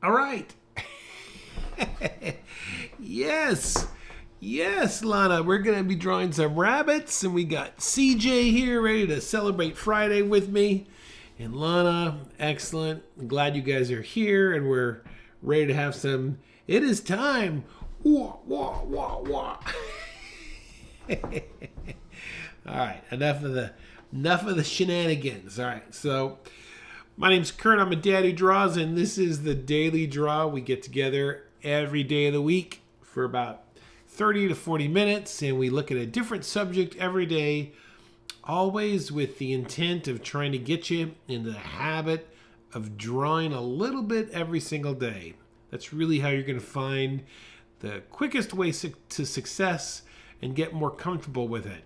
All right. Yes. Yes, Lana. We're going to be drawing some rabbits, and we got CJ here ready to celebrate Friday with me. And Lana, excellent. I'm glad you guys are here, and we're ready to have some. It is time. Wah, wah, wah, wah. All right, enough of the shenanigans. All right, so my name's Kurt. I'm a dad who draws, and this is the Daily Draw. We get together every day of the week for about 30 to 40 minutes, and we look at a different subject every day, always with the intent of trying to get you into the habit of drawing a little bit every single day. That's really how you're going to find the quickest way to success and get more comfortable with it.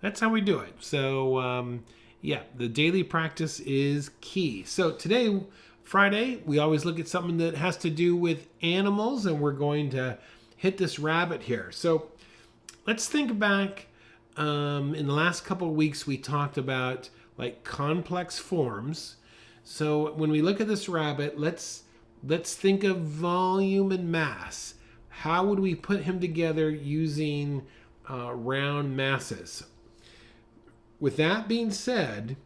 That's how we do it. So, the daily practice is key. So today, Friday, we always look at something that has to do with animals, and we're going to hit this rabbit here. So let's think back. In the last couple of weeks, we talked about like complex forms. So when we look at this rabbit, let's think of volume and mass. How would we put him together using round masses? With that being said,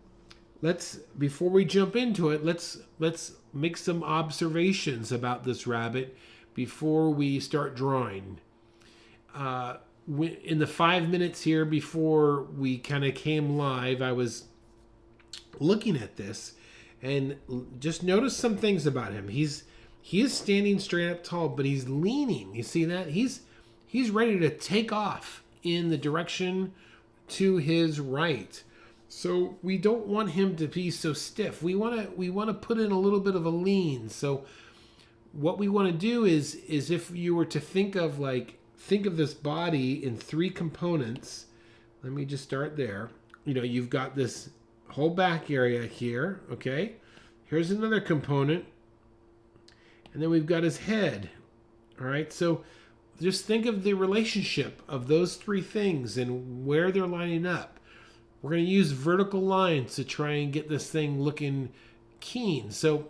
before we jump into it, let's make some observations about this rabbit before we start drawing. In the 5 minutes here before we kind of came live, I was looking at this and just noticed some things about him. He is standing straight up tall, but he's leaning. You see that? He's ready to take off in the direction to his right. So we don't want him to be so stiff. We want to put in a little bit of a lean. So what we want to do is if you were to think of this body in three components. Let me just start there. You've got this whole back area here, okay? Here's another component. And then we've got his head. All right? So just think of the relationship of those three things and where they're lining up. We're going to use vertical lines to try and get this thing looking keen. So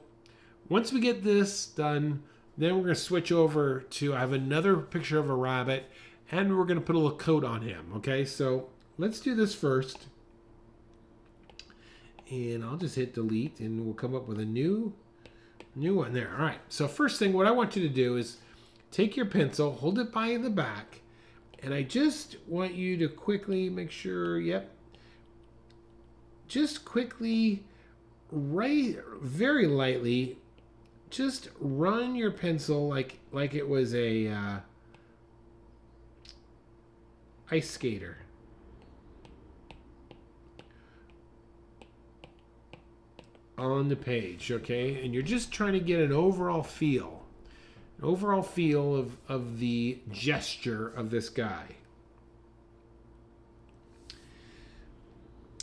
once we get this done, then we're going to switch over to, I have another picture of a rabbit, and we're going to put a little coat on him. Okay, so let's do this first. And I'll just hit delete, and we'll come up with a new one there. All right, so first thing, what I want you to do is take your pencil, hold it by the back, and I just want you to quickly make sure, just quickly, very lightly, just run your pencil like it was a ice skater. On the page, okay? And you're just trying to get an overall feel of the gesture of this guy.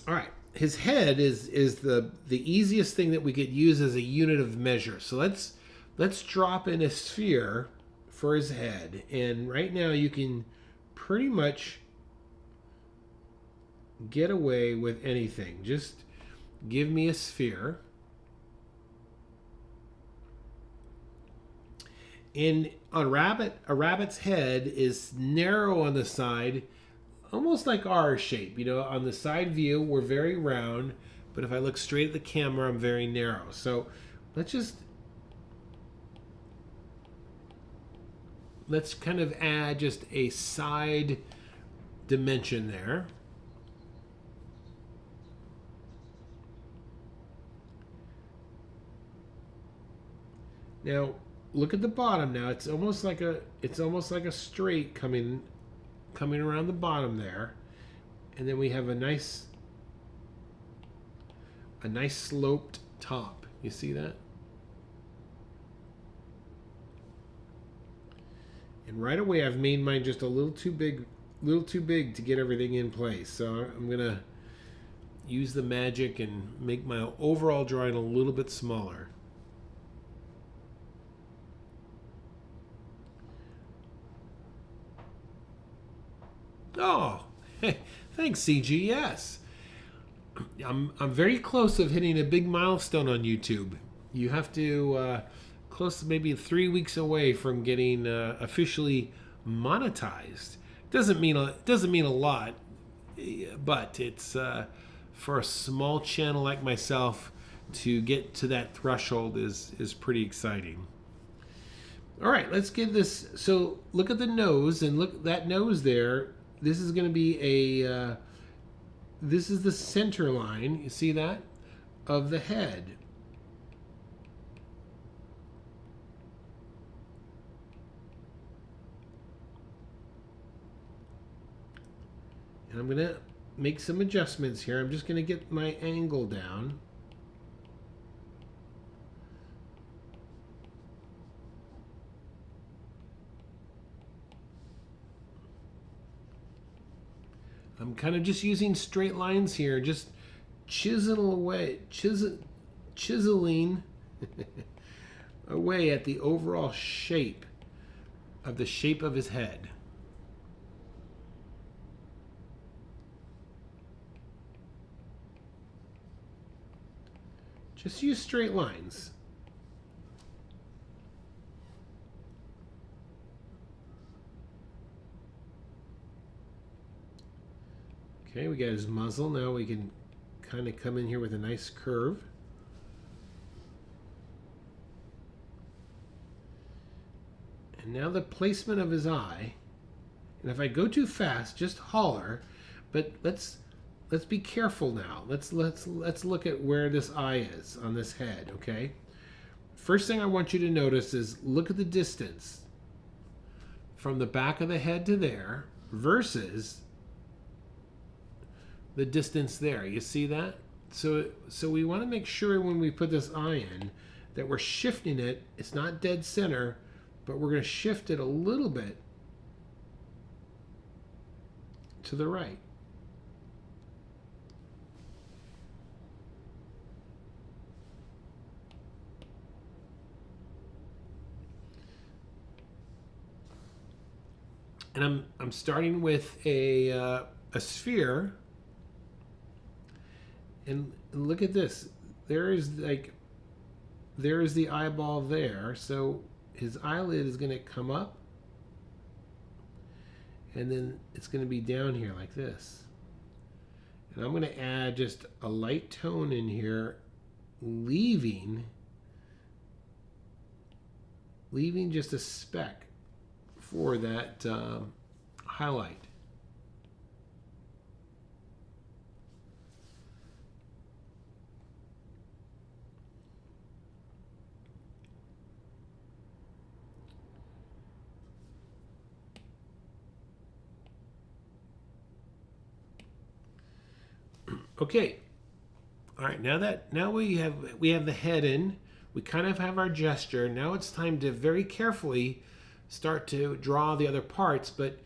All right. His head is the easiest thing that we could use as a unit of measure. So let's drop in a sphere for his head. And right now you can pretty much get away with anything. Just give me a sphere. And a rabbit's head is narrow on the side, almost like our shape. On the side view, we're very round, but if I look straight at the camera, I'm very narrow. So let's kind of add just a side dimension there. Now, look at the bottom now. It's almost like a straight coming around the bottom there, and then we have a nice sloped top. You see that? And right away I've made mine just a little too big to get everything in place. So I'm gonna use the magic and make my overall drawing a little bit smaller. Oh, thanks, CG. Yes, I'm very close of hitting a big milestone on YouTube. You have to close to maybe 3 weeks away from getting officially monetized. Doesn't mean a lot, but it's for a small channel like myself to get to that threshold is pretty exciting. All right, let's get this. So look at the nose, and look that nose there. This is going to be a. This is the center line. You see that of the head. And I'm going to make some adjustments here. I'm just going to get my angle down. I'm kind of just using straight lines here, just chiseling away at the overall shape of his head. Just use straight lines. Okay, we got his muzzle. Now we can kind of come in here with a nice curve. And now the placement of his eye. And if I go too fast, just holler. But let's be careful now. Let's look at where this eye is on this head, okay? First thing I want you to notice is look at the distance from the back of the head to there versus the distance there. You see that? So we want to make sure when we put this eye in that we're shifting it. It's not dead center, but we're going to shift it a little bit to the right. And I'm starting with a sphere. And look at this. There is the eyeball there. So his eyelid is going to come up. And then it's going to be down here like this. And I'm going to add just a light tone in here, leaving just a speck for that highlight. Okay. All right, now we have the head in. We kind of have our gesture. Now it's time to very carefully start to draw the other parts, but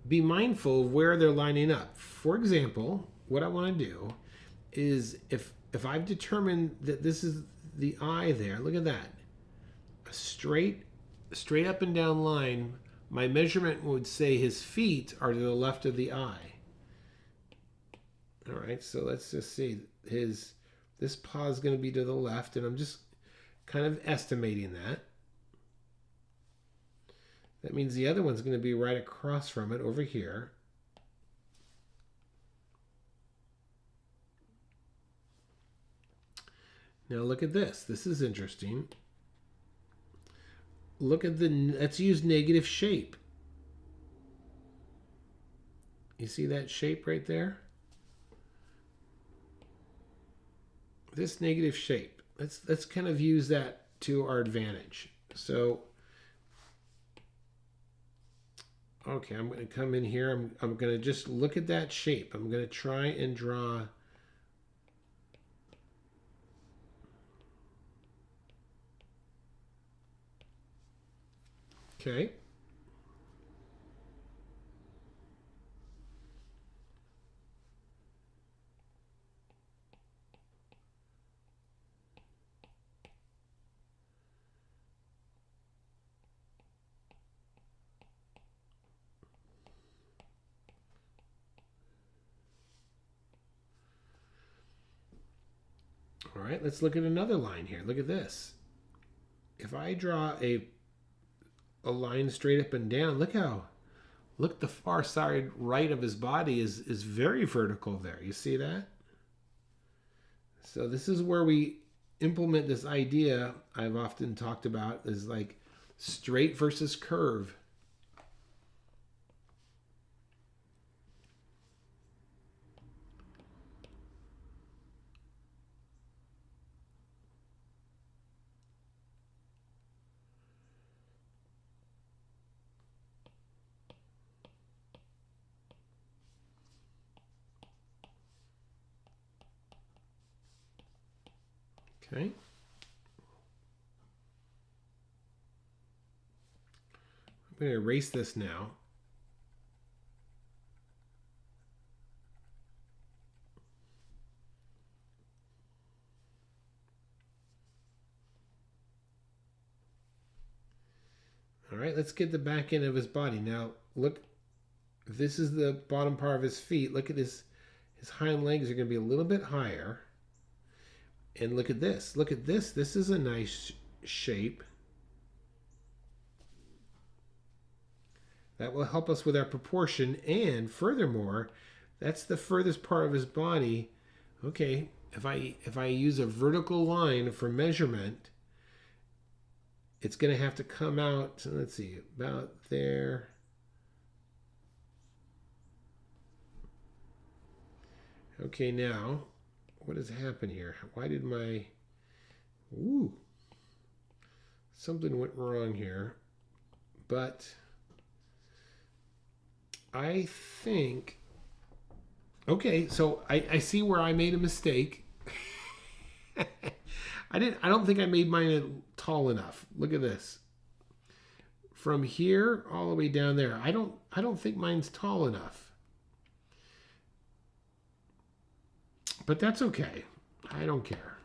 be mindful of where they're lining up. For example, what I want to do is if I've determined that this is the eye there, look at that. A straight up and down line, my measurement would say his feet are to the left of the eye. All right, so let's just see. This paw is going to be to the left, and I'm just kind of estimating that. That means the other one's going to be right across from it over here. Now look at this. This is interesting. Let's use negative shape. You see that shape right there? This negative shape. Let's kind of use that to our advantage. So, okay, I'm going to come in here. I'm going to just look at that shape. I'm going to try and draw. Okay. All right, let's look at another line here. Look at this. if I draw a line straight up and down, look, the far side right of his body is very vertical there. You see that? So this is where we implement this idea I've often talked about, is like straight versus curve. Okay. I'm going to erase this now. All right, let's get the back end of his body. Now, look, this is the bottom part of his feet. Look at this. His hind legs are going to be a little bit higher. And look at this. Look at this. This is a nice shape. That will help us with our proportion. And furthermore, that's the furthest part of his body. Okay, if I use a vertical line for measurement, it's going to have to come out, let's see, about there. Okay, now, what has happened here? Why did my... Ooh. Something went wrong here. But I think... Okay, so I see where I made a mistake. I don't think I made mine tall enough. Look at this. From here all the way down there. I don't think mine's tall enough. But that's okay. I don't care.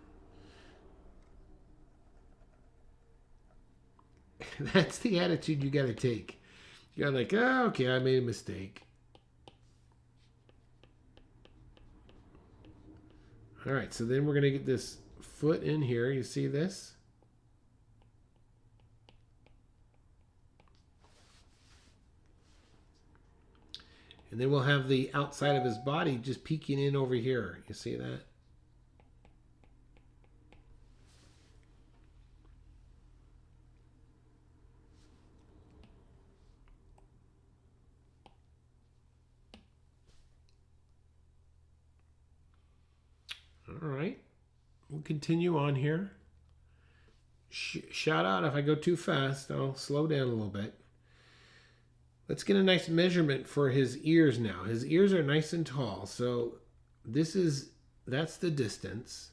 That's the attitude you got to take. You're like, oh, okay, I made a mistake. All right, so then we're going to get this foot in here. You see this? And then we'll have the outside of his body just peeking in over here. You see that? All right. We'll continue on here. Shout out if I go too fast. I'll slow down a little bit. Let's get a nice measurement for his ears now. His ears are nice and tall. So that's the distance.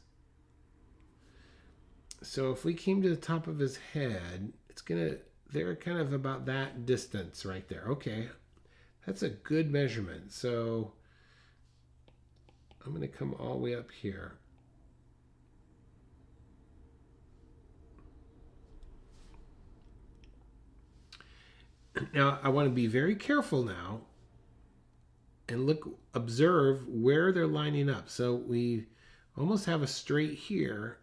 So if we came to the top of his head, they're kind of about that distance right there. Okay. That's a good measurement. So I'm going to come all the way up here. Now, I want to be very careful now and observe where they're lining up. So we almost have a straight here.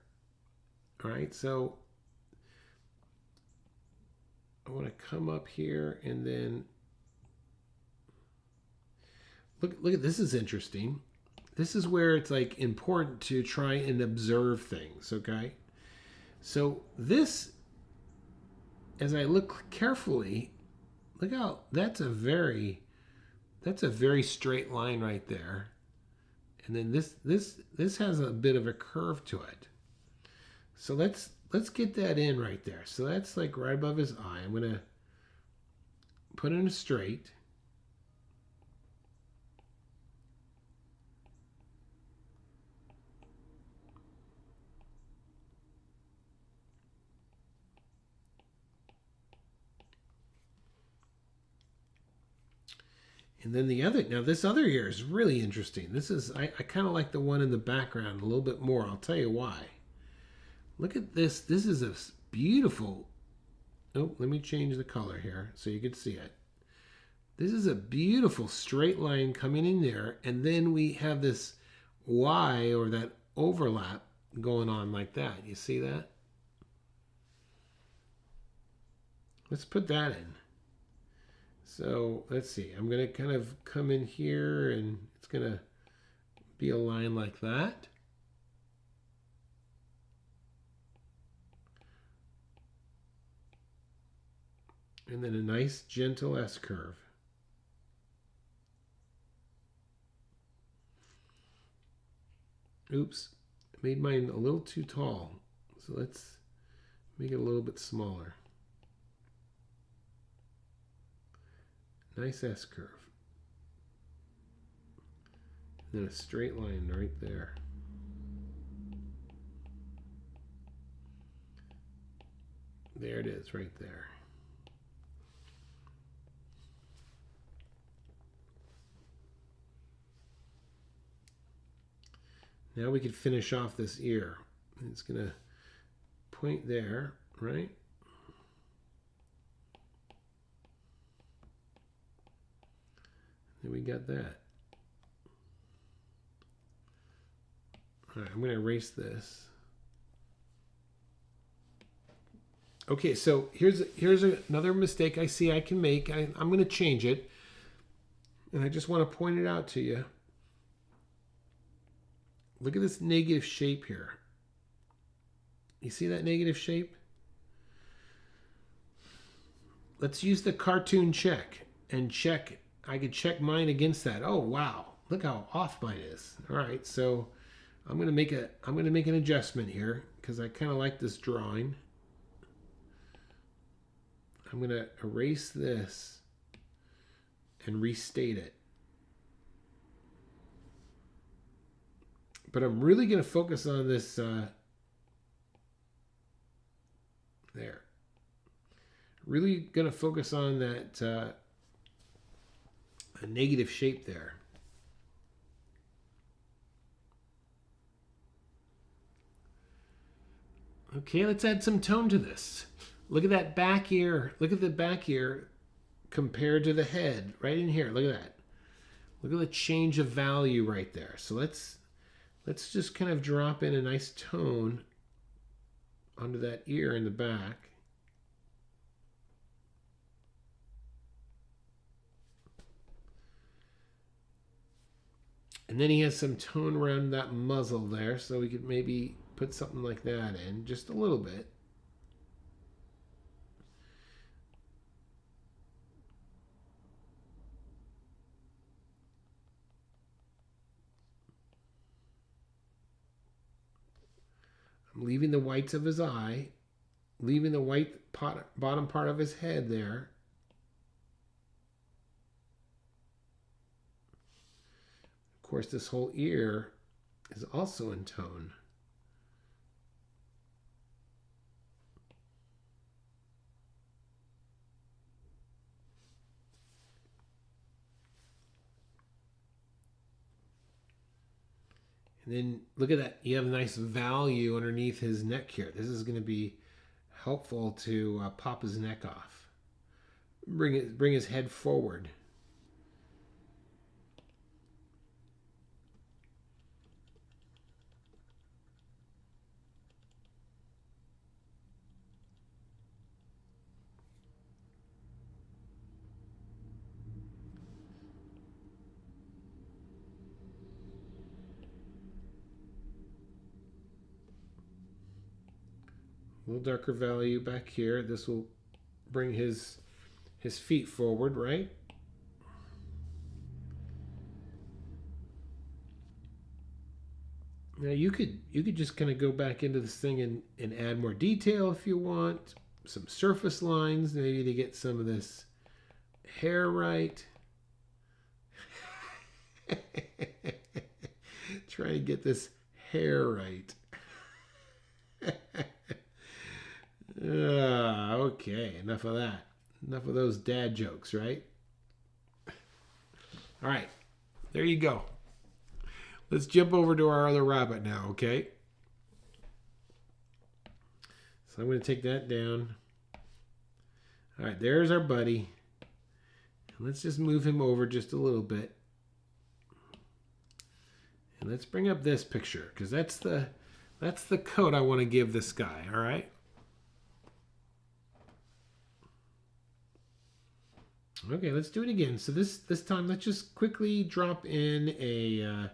All right, so I want to come up here and then look at this. Is interesting. This is where it's like important to try and observe things, okay? So this, as I look carefully, look out, that's a very straight line right there. And then this has a bit of a curve to it. So let's get that in right there. So that's like right above his eye. I'm going to put in a straight. And then this other ear is really interesting. I kind of like the one in the background a little bit more. I'll tell you why. Look at this. This is a beautiful, oh, let me change the color here so you can see it. This is a beautiful straight line coming in there. And then we have this Y, or that overlap, going on like that. You see that? Let's put that in. So let's see. I'm going to kind of come in here and it's going to be a line like that. And then a nice gentle S-curve. Oops, I made mine a little too tall. So let's make it a little bit smaller. Nice S-curve. And then a straight line right there. There it is right there. Now we can finish off this ear. It's going to point there, right? Then we got that. All right, I'm going to erase this. Okay, so here's another mistake I see I can make. I'm going to change it. And I just want to point it out to you. Look at this negative shape here. You see that negative shape? Let's use the cartoon check and check. I could check mine against that. Oh, wow. Look how off mine is. All right, so I'm going to make an adjustment here because I kind of like this drawing. I'm going to erase this and restate it. But I'm really going to focus on this there. Really going to focus on that a negative shape there. Okay, let's add some tone to this. Look at that back ear. Look at the back ear compared to the head right in here. Look at that. Look at the change of value right there. So let's just kind of drop in a nice tone onto that ear in the back. And then he has some tone around that muzzle there, so we could maybe put something like that in, just a little bit. I'm leaving the whites of his eye, leaving the white bottom part of his head there. Of course, this whole ear is also in tone. And then look at that. You have a nice value underneath his neck here. This is going to be helpful to pop his neck off. Bring his head forward. A little darker value back here. This will bring his feet forward, right? Now you could just kind of go back into this thing and add more detail if you want. Some surface lines, maybe to get some of this hair right. Try to get this hair right. Okay, enough of that. Enough of those dad jokes, right? All right, there you go. Let's jump over to our other rabbit now, okay? So I'm going to take that down. All right, there's our buddy. Let's just move him over just a little bit. And let's bring up this picture, because that's the coat I want to give this guy, all right? Okay, let's do it again. So this time, let's just quickly drop in a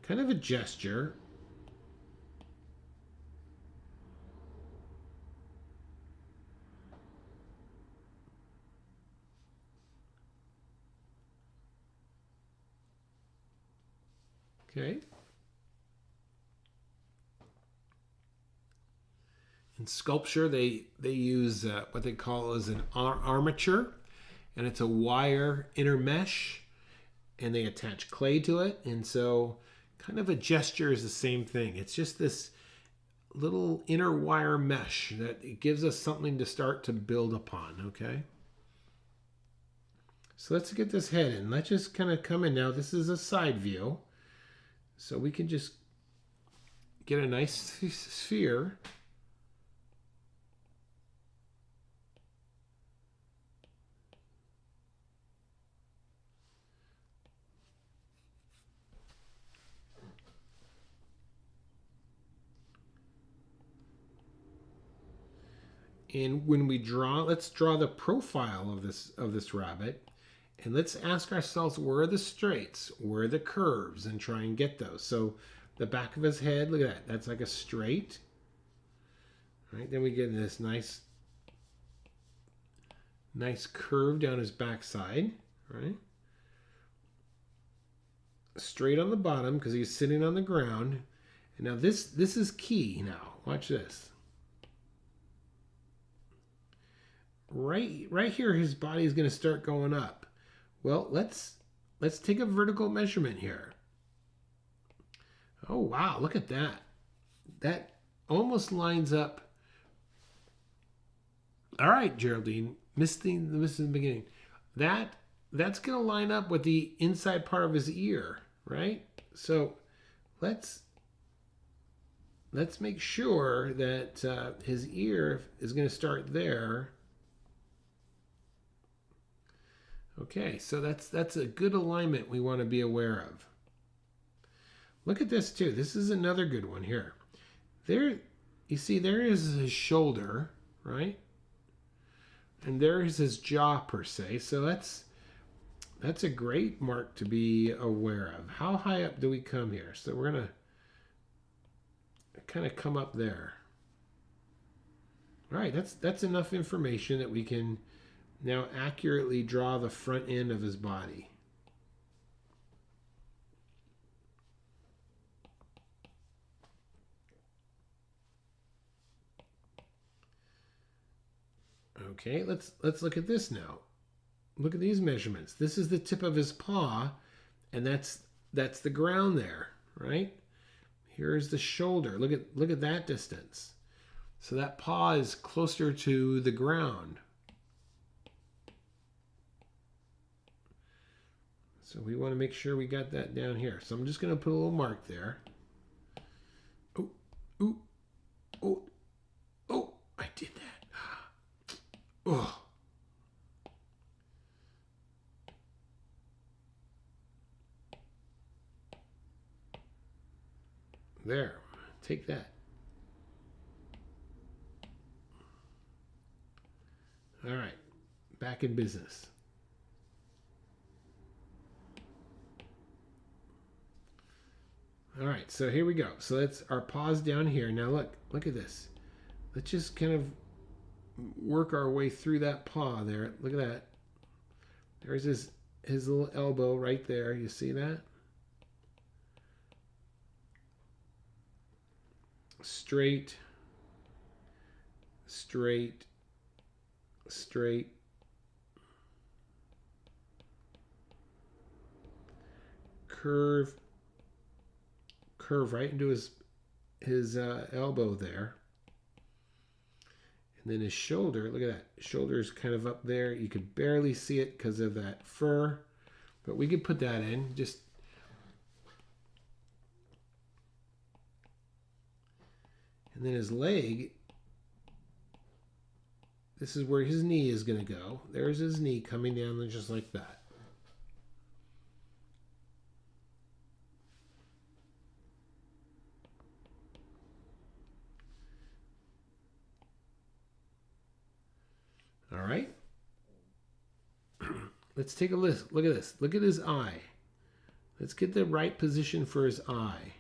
kind of a gesture. Okay. In sculpture, they use what they call as an armature, and it's a wire intermesh, and they attach clay to it, and so kind of a gesture is the same thing. It's just this little inner wire mesh that it gives us something to start to build upon. Okay. So let's get this head in. Let's just kind of come in now. This is a side view, so we can just get a nice sphere. And when we draw, let's draw the profile of this rabbit, and let's ask ourselves, where are the straights, where are the curves, and try and get those. So the back of his head, look at that, that's like a straight. Right, then we get this nice curve down his backside, right? Straight on the bottom because he's sitting on the ground. And now this is key now. Watch this. Right here, his body is going to start going up. Well, let's take a vertical measurement here. Oh wow, look at that. That almost lines up. All right, Geraldine, missed the beginning. That's going to line up with the inside part of his ear, right? So let's make sure that his ear is going to start there. Okay, so that's a good alignment we want to be aware of. Look at this too. This is another good one here. There, you see, there is his shoulder, right? And there's his jaw per se. So that's a great mark to be aware of. How high up do we come here? So we're gonna kind of come up there. All right, that's enough information that we can now accurately draw the front end of his body. Okay, let's look at this now. Look at these measurements. This is the tip of his paw, and that's the ground there, right? Here's the shoulder. Look at that distance. So that paw is closer to the ground. So we want to make sure we got that down here. So I'm just going to put a little mark there. Oh, ooh, oh, oh, I did that. Oh. There, take that. All right, back in business. All right, so here we go. So that's our paws down here. Now look at this. Let's just kind of work our way through that paw there. Look at that. There's his little elbow right there. You see that? Straight, straight, straight. Curve right into his elbow there. And then his shoulder, look at that. Shoulder's kind of up there. You could barely see it because of that fur. But we could put that in. Just and then his leg, this is where his knee is going to go. There's his knee coming down just like that. All right. let's take a look. Look at this. Look at his eye. Let's get the right position for his eye.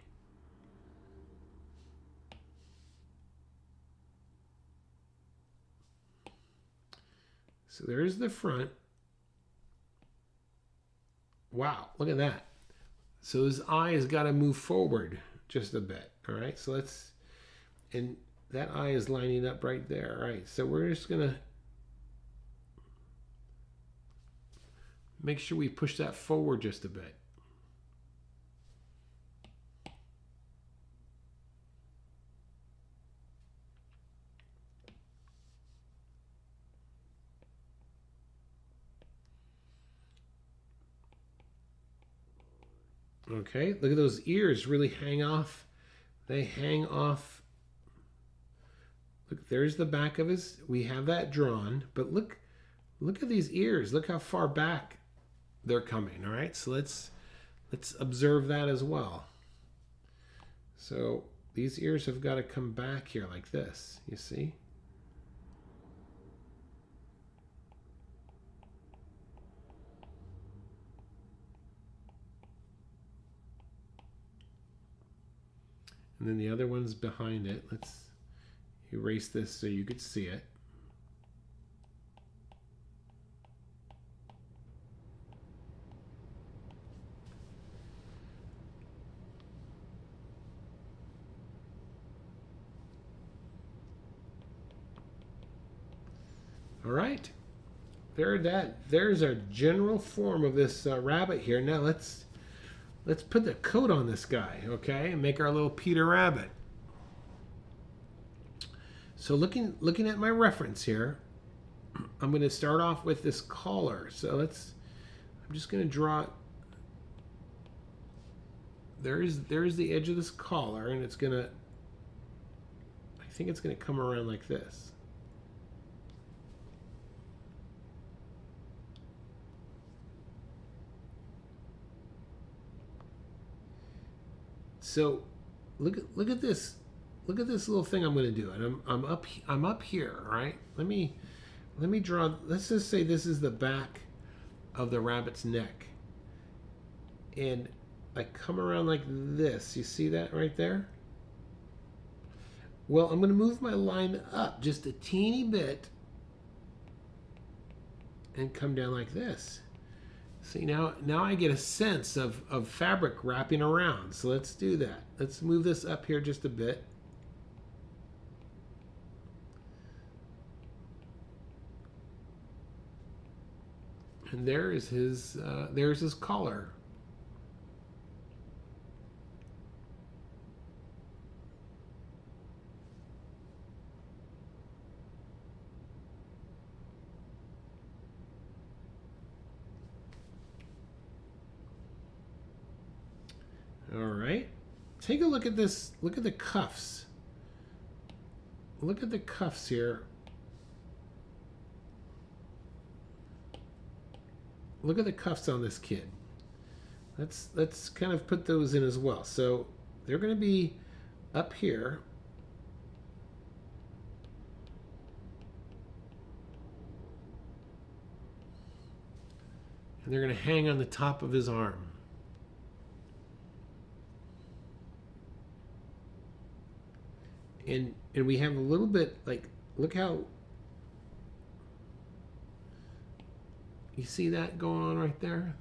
So there's the front. Wow, look at that. So his eye has got to move forward just a bit. All right, so let's, and that eye is lining up right there. All right, so we're just going to make sure we push that forward just a bit. Okay, look at those ears really hang off. They hang off. Look, there's the back of his. We have that drawn, but look at these ears. Look how far back they're coming. All right, so let's observe that as well. So these ears have got to come back here like this. You see? And then the other one's behind it. Let's erase this so you could see it. All right. There's our general form of this rabbit here. Now let's put the coat on this guy, okay, and make our little Peter Rabbit. So looking at my reference here, I'm going to start off with this collar. So I'm just going to draw. There's the edge of this collar, and it's gonna. I think it's going to come around like this. So look at this. Look at this little thing I'm going to do, and I'm up here, all right? Let me draw. Let's just say this is the back of the rabbit's neck, and I come around like this. You see that right there? Well, I'm going to move my line up just a teeny bit and come down like this. See, now I get a sense of fabric wrapping around. So let's do that. Let's move this up here just a bit. And there's his collar. All right. Take a look at this. Look at the cuffs. Look at the cuffs here. Look at the cuffs on this kid. Let's kind of put those in as well. So they're going to be up here. And they're going to hang on the top of his arm. And we have a little bit, like, look how, you see that going on right there?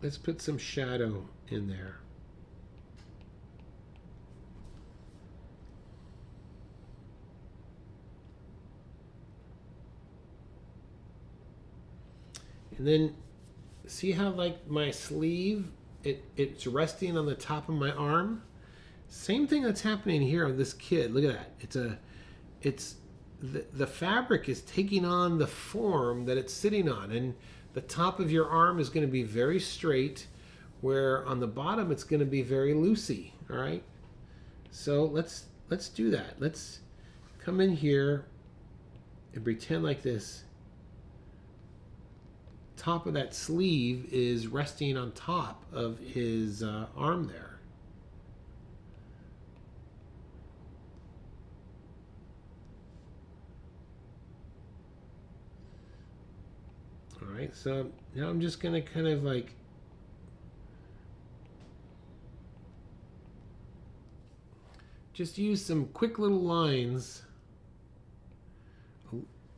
Let's put some shadow in there. And then see how, like, my sleeve, it's resting on the top of my arm? Same thing that's happening here on this kid. Look at that. It's the fabric is taking on the form that it's sitting on, and the top of your arm is going to be very straight, where on the bottom it's going to be very loosey. All right. So let's do that. Let's come in here and pretend like this top of that sleeve is resting on top of his arm there. right, so now I'm just going to kind of like just use some quick little lines.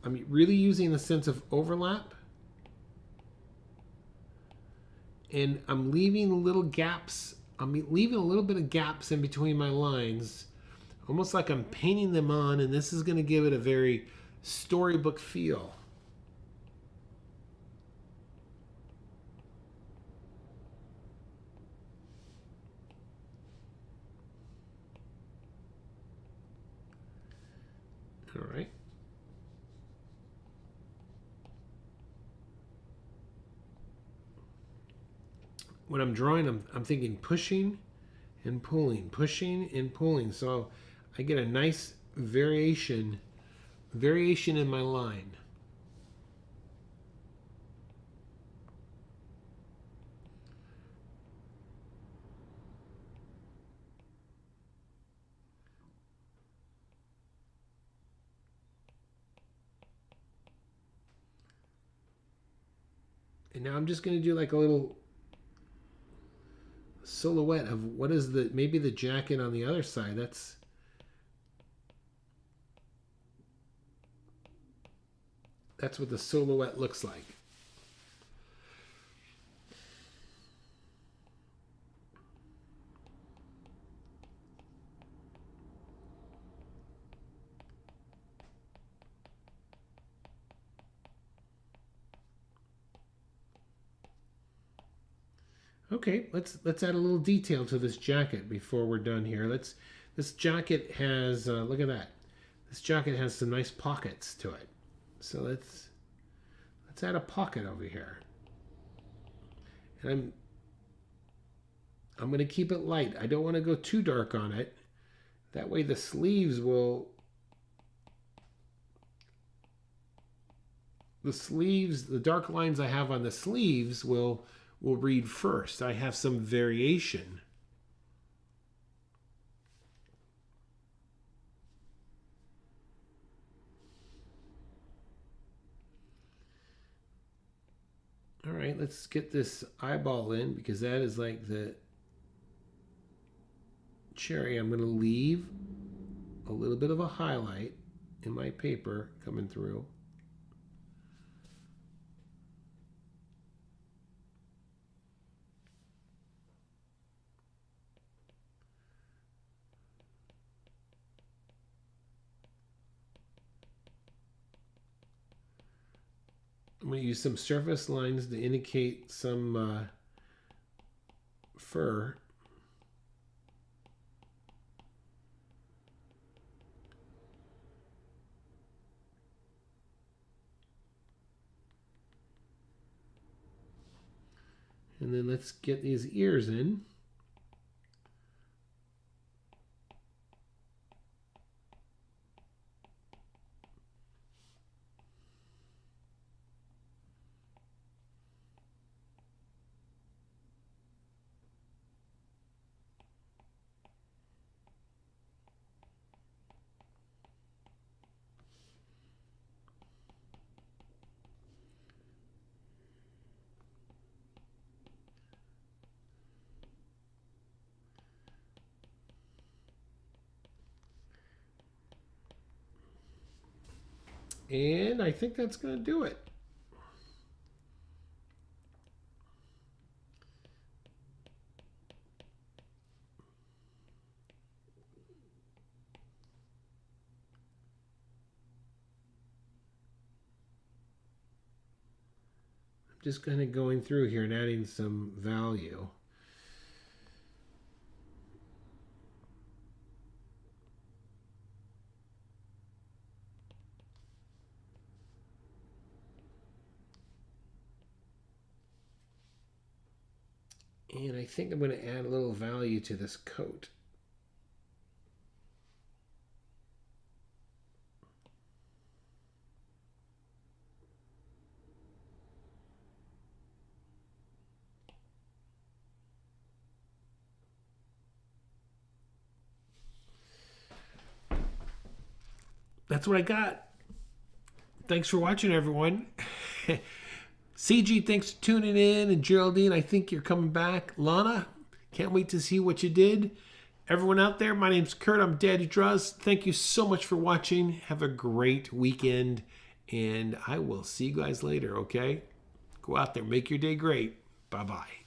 I'm really using the sense of overlap. And I'm leaving little gaps. I'm leaving a little bit of gaps in between my lines, almost like I'm painting them on, and this is going to give it a very storybook feel. All right. When I'm drawing, I'm thinking pushing and pulling, pushing and pulling. So I get a nice variation in my line. And now I'm just going to do like a little silhouette of what is maybe the jacket on the other side. That's what the silhouette looks like. Okay, let's add a little detail to this jacket before we're done here. This jacket has look at that. This jacket has some nice pockets to it. So let's add a pocket over here. And I'm going to keep it light. I don't want to go too dark on it. That way the sleeves will the dark lines I have on the sleeves will read first. I have some variation. All right, let's get this eyeball in because that is like the cherry. I'm going to leave a little bit of a highlight in my paper coming through. I'm going to use some surface lines to indicate some fur. And then let's get these ears in. And I think that's going to do it. I'm just kind of going through here and adding some value. And I think I'm going to add a little value to this coat. That's what I got. Thanks for watching, everyone. CG, thanks for tuning in. And Geraldine, I think you're coming back. Lana, can't wait to see what you did. Everyone out there, my name's Kurt. I'm Daddy Draws. Thank you so much for watching. Have a great weekend. And I will see you guys later, okay? Go out there. Make your day great. Bye-bye.